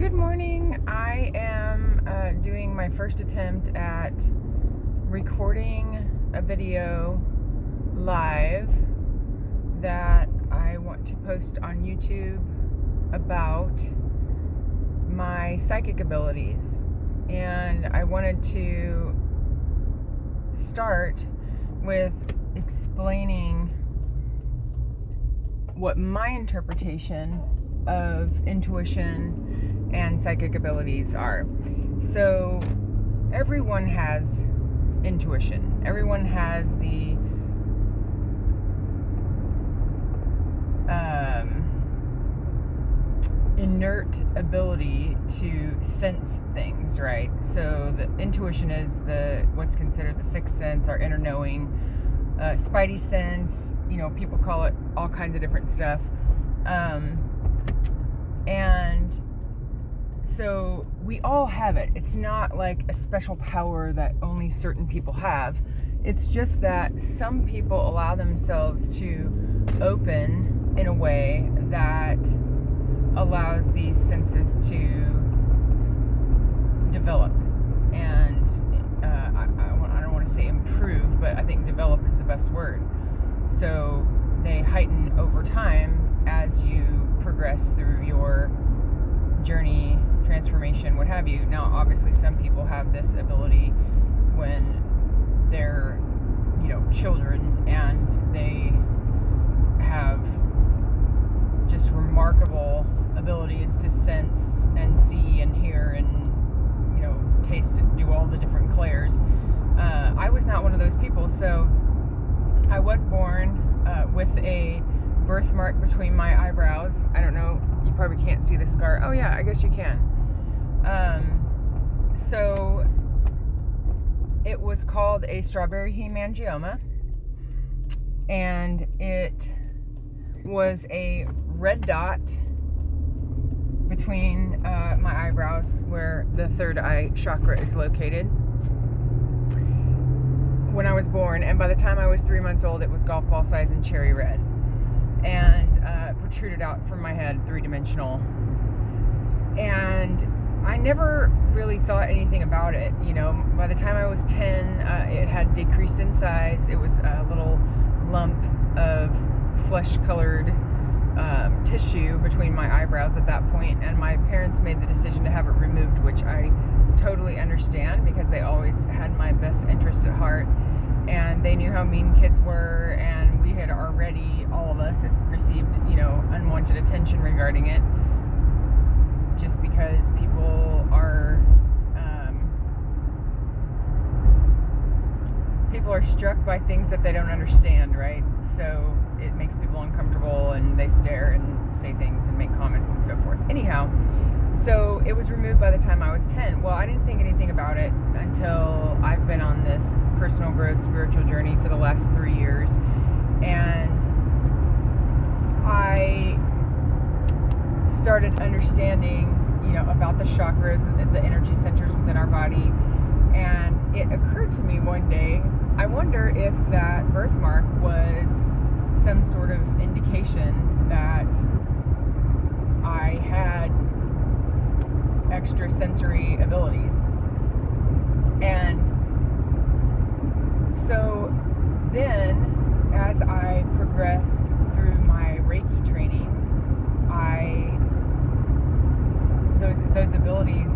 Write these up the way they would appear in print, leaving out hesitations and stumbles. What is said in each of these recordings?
Good morning. I am doing my first attempt at recording a video live that I want to post on YouTube about my psychic abilities. And I wanted to start with explaining what my interpretation of intuition and psychic abilities are. So everyone has intuition. Everyone has the inert ability to sense things, right? So the intuition is what's considered the sixth sense, our inner knowing, spidey sense. People call it all kinds of different stuff. And so we all have it. It's not like a special power that only certain people have. It's just that some people allow themselves to open in a way that allows these senses to develop. And I don't want to say improve, but I think develop is the best word. So they heighten over time as you progress through your journey, transformation, what have you. Now, obviously, some people have this ability when they're, children, and they have just remarkable abilities to sense and see and hear and, taste and do all the different clairs. I was not one of those people, so I was born with a birthmark between my eyebrows. I don't know, you probably can't see the scar. Oh yeah, I guess you can. So it was called a strawberry hemangioma, and it was a red dot between my eyebrows where the third eye chakra is located when I was born, and by the time I was 3 months old, it was golf ball size and cherry red, and protruded out from my head, three-dimensional. And I never really thought anything about it. By the time I was 10, it had decreased in size. It was a little lump of flesh-colored tissue between my eyebrows at that point, and my parents made the decision to have it removed, which I totally understand because they always had my best interest at heart, and they knew how mean kids were, and we had already, all of us, received, unwanted attention regarding it, just because people are struck by things that they don't understand, right? So it makes people uncomfortable, and they stare and say things and make comments and so forth. Anyhow, so it was removed by the time I was 10. Well, I didn't think anything about it until I've been on this personal growth spiritual journey for the last 3 years, and I started understanding, about the chakras, the energy centers within our body, and it occurred to me one day, I wonder if that birthmark was some sort of indication that I had extrasensory abilities. And so then, as I progressed through my Reiki training, those abilities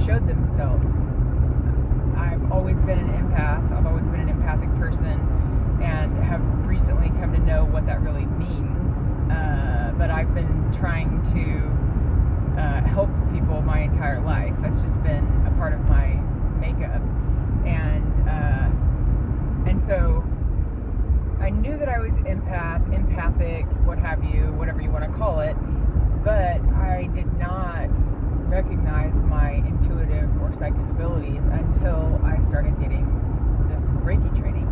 showed themselves. I've always been an empath. I've always been an empathic person, and have recently come to know what that really means. But I've been trying to help people my entire life. That's just been a part of my makeup, and so I knew that I was empathic, what have you, whatever you want to call it, but I did not recognize my intuitive or psychic abilities until I started getting this Reiki training.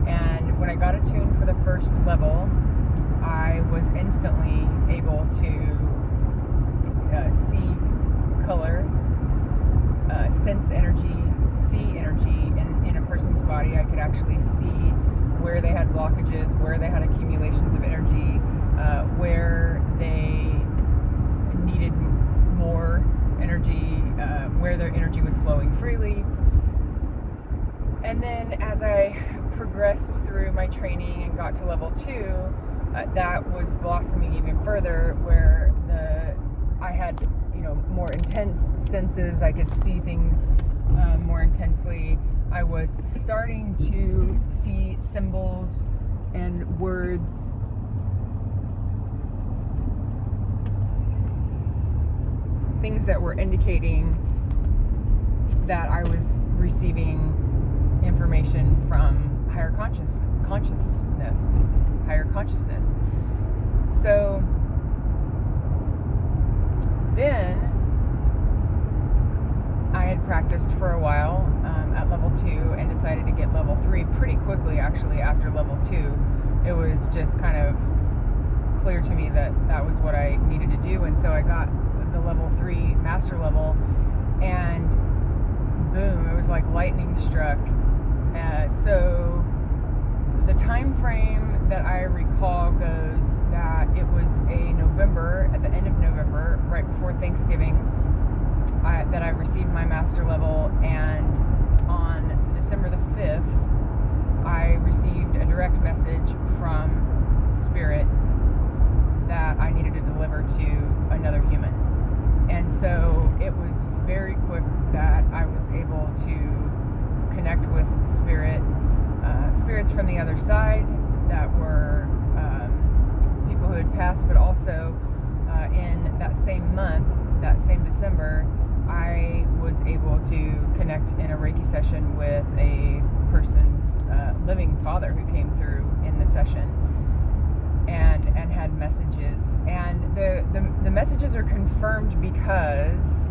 And when I got attuned for the first level, I was instantly able to see color, sense energy, see energy in a person's body. I could actually see where they had blockages, where they had accumulations of energy, where they needed more their energy was flowing freely. And then as I progressed through my training and got to level 2, that was blossoming even further, where I had, more intense senses. I could see things more intensely. I was starting to see symbols and words. Things that were indicating that I was receiving information from higher consciousness. So then I had practiced for a while at level 2 and decided to get level 3 pretty quickly. Actually, after level 2, it was just kind of clear to me that that was what I needed to do, and so I got the level 3 master level, and boom, it was like lightning struck. So the time frame that I recall goes that it was at the end of November, right before Thanksgiving, that I received my master level, and on December the 5th, I received a direct message from Spirit that I needed to deliver to another human. And so it was very quick that I was able to connect with spirits from the other side that were people who had passed, but also in that same month, that same December, I was able to connect in a Reiki session with a person's living father who came through in the session and had messages. And the messages are confirmed because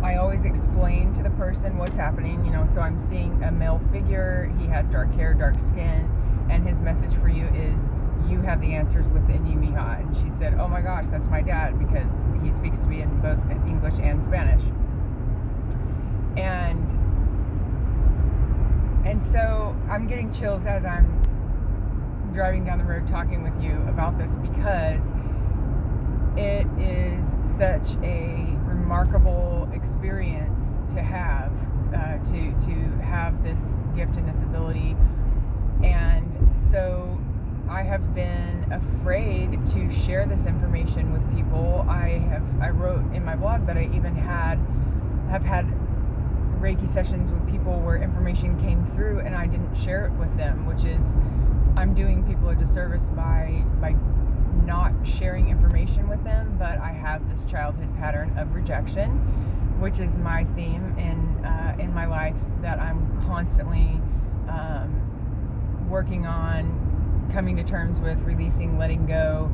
I always explain to the person what's happening, so I'm seeing a male figure. He has dark hair, dark skin, and his message for you is, you have the answers within you, Mija. And she said, oh my gosh, that's my dad, because he speaks to me in both English and Spanish. And so I'm getting chills as I'm driving down the road talking with you about this, because it is such a remarkable experience to have this gift and this ability. And so I have been afraid to share this information with people. I wrote in my blog that I even have had Reiki sessions with people where information came through and I didn't share it with them, which is, I'm doing people a disservice by not sharing information with them. But I have this childhood pattern of rejection, which is my theme in my life, that I'm constantly working on coming to terms with, releasing, letting go,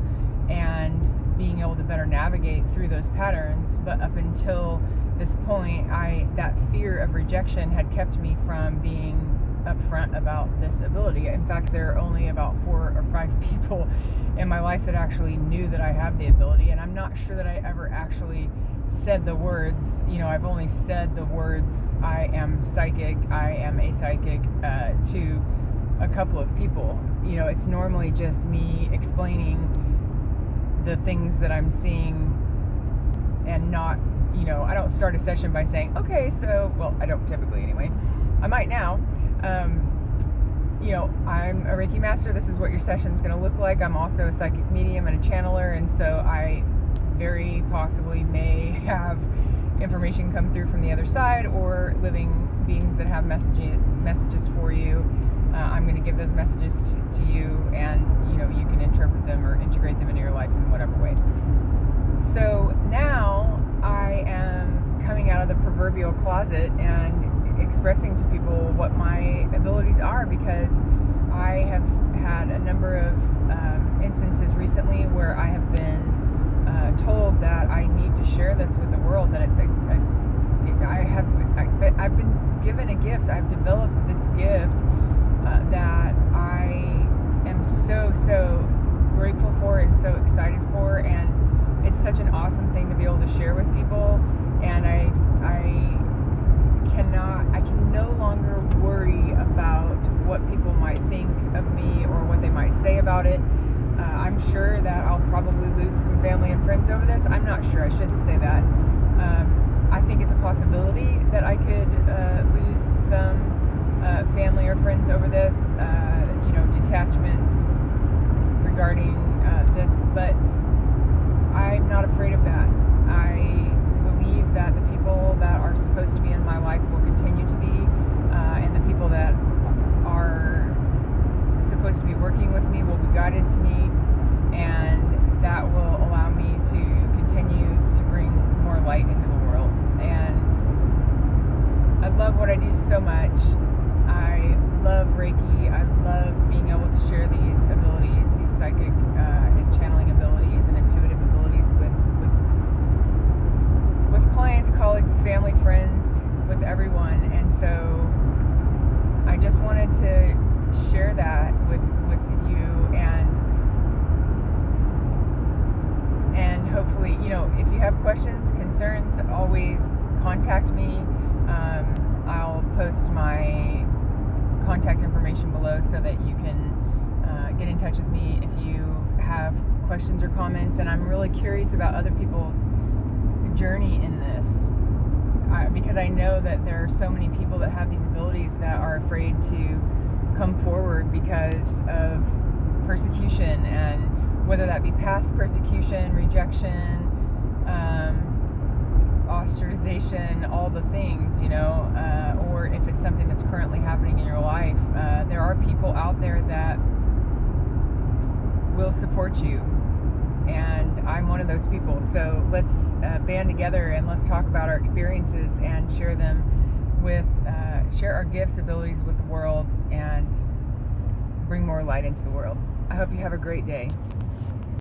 and being able to better navigate through those patterns. But up until this point, that fear of rejection had kept me from being upfront about this ability. In fact, there are only about 4 or 5 people in my life that actually knew that I have the ability, and I'm not sure that I ever actually said the words. I've only said the words, I am psychic, I am a psychic, to a couple of people. It's normally just me explaining the things that I'm seeing, and not, I don't start a session by saying, okay, so, well, I don't typically anyway. I might now. I'm a Reiki Master. This is what your session's going to look like. I'm also a psychic medium and a channeler, and so I very possibly may have information come through from the other side, or living beings that have messages for you. I'm going to give those messages to you, and you can interpret them or integrate them into your life in whatever way. So now I am coming out of the proverbial closet and expressing to people what my abilities are, because I have had a number of instances recently where I have been told that I need to share this with the world, that I've been given a gift. I've developed this gift that I am so grateful for and so excited for, and it's such an awesome thing to be able to share with people. And I can no longer worry about what people might think of me or what they might say about it. I'm sure that I'll probably lose some family and friends over this. I'm not sure, I shouldn't say that. I think it's a possibility that I could lose some family or friends over this, detachments regarding this, but I'm not afraid of that. I believe that the people that are supposed to be in my life will continue to be, and the people that are supposed to be working with me will be guided to me, and that will allow me to continue to bring more light into the world. And I love what I do so much. I love Reiki. I love being able to share these abilities, these psychic and channeling abilities and intuitive abilities with clients, colleagues, family, friends, with everyone. And so I just wanted to share that with you, and hopefully, if you have questions, concerns, always contact me. I'll post my contact information below so that you can get in touch with me if you have questions or comments. And I'm really curious about other people's journey in this, because I know that there are so many people that have these abilities that are afraid to come forward because of persecution, and whether that be past persecution, rejection, ostracization, all the things, or if it's something that's currently happening in your life. There are people out there that will support you, and I'm one of those people. So let's band together and let's talk about our experiences and share them share our gifts, abilities with the world, and bring more light into the world. I hope you have a great day.